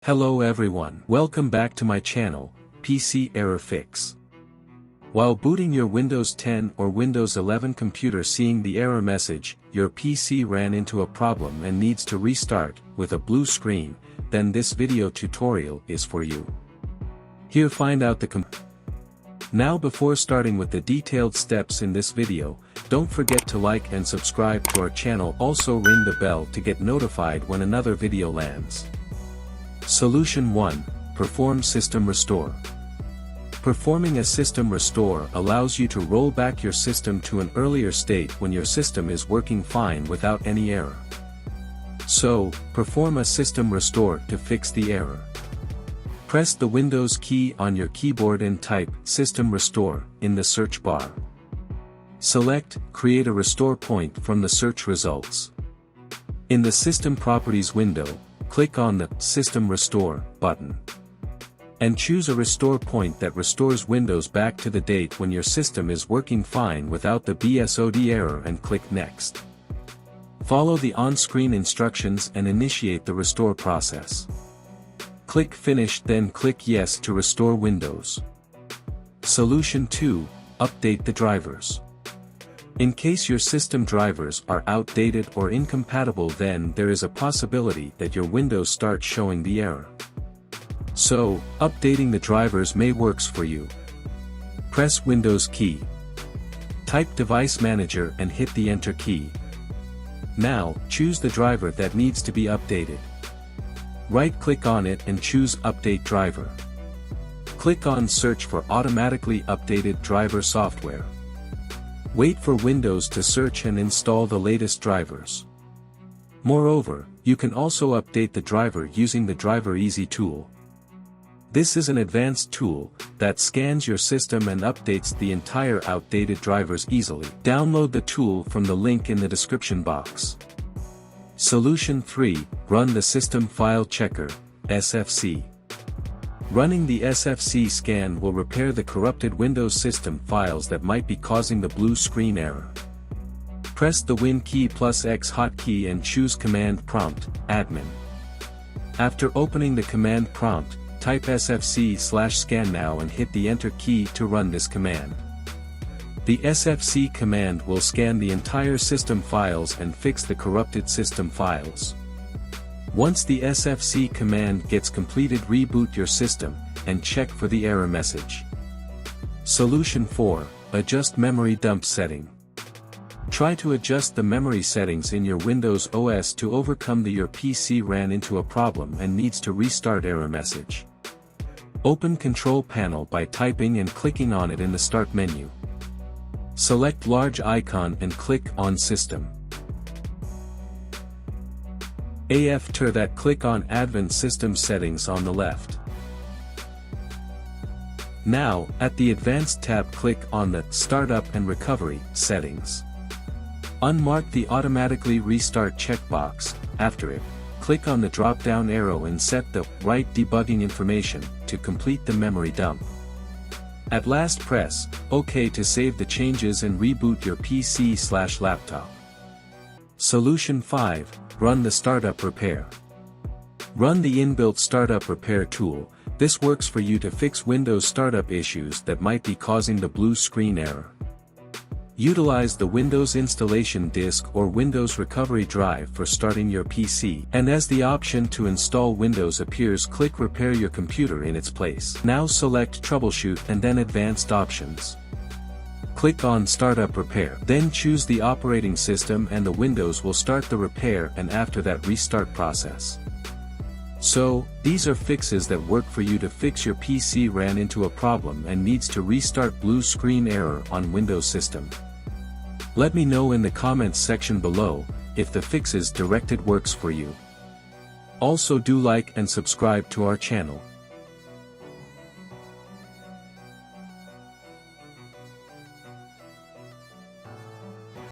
Hello everyone. Welcome back to my channel, PC Error Fix. While booting your Windows 10 or Windows 11 computer, seeing the error message, your PC ran into a problem and needs to restart, with a blue screen, then this video tutorial is for you. Here find out Now before starting with the detailed steps in this video, don't forget to like and subscribe to our channel, also ring the bell to get notified when another video lands. Solution 1. Perform System Restore. Performing a system restore allows you to roll back your system to an earlier state when your system is working fine without any error. So, perform a system restore to fix the error. Press the Windows key on your keyboard and type System Restore in the search bar. Select Create a Restore Point from the search results. In the System Properties window, click on the System Restore button. And choose a restore point that restores Windows back to the date when your system is working fine without the BSOD error and click Next. Follow the on-screen instructions and initiate the restore process. Click Finish, then click Yes to restore Windows. Solution 2. Update the drivers. In case your system drivers are outdated or incompatible, then there is a possibility that your Windows starts showing the error. So, updating the drivers may works for you. Press Windows key. Type Device Manager and hit the Enter key. Now, choose the driver that needs to be updated. Right-click on it and choose Update Driver. Click on Search for automatically updated driver software. Wait for Windows to search and install the latest drivers. Moreover, you can also update the driver using the Driver Easy tool. This is an advanced tool that scans your system and updates the entire outdated drivers easily. Download the tool from the link in the description box. Solution 3. Run the System File Checker, SFC. Running the SFC scan will repair the corrupted Windows system files that might be causing the blue screen error. Press the Win key plus X hotkey and choose Command Prompt, Admin. After opening the command prompt, type SFC/scan now and hit the Enter key to run this command. The SFC command will scan the entire system files and fix the corrupted system files. Once the SFC command gets completed, reboot your system, and check for the error message. Solution 4. Adjust memory dump setting. Try to adjust the memory settings in your Windows OS to overcome your PC ran into a problem and needs to restart error message. Open Control Panel by typing and clicking on it in the Start menu. Select large icon and click on System. After that, click on Advanced System Settings on the left. Now, at the Advanced tab, click on the Startup and Recovery settings. Unmark the Automatically Restart checkbox. After it, click on the drop-down arrow and set the Right debugging information to complete the memory dump. At last, press OK to save the changes and reboot your PC/laptop. Solution 5. Run the Startup Repair. Run the inbuilt Startup Repair tool. This works for you to fix Windows startup issues that might be causing the blue screen error. Utilize the Windows Installation Disk or Windows Recovery Drive for starting your PC, and as the option to install Windows appears, click Repair your computer in its place. Now select Troubleshoot and then Advanced Options. Click on Startup Repair, then choose the operating system and the Windows will start the repair, and after that restart process. So, these are fixes that work for you to fix your PC ran into a problem and needs to restart blue screen error on Windows system. Let me know in the comments section below if the fixes directed works for you. Also do like and subscribe to our channel.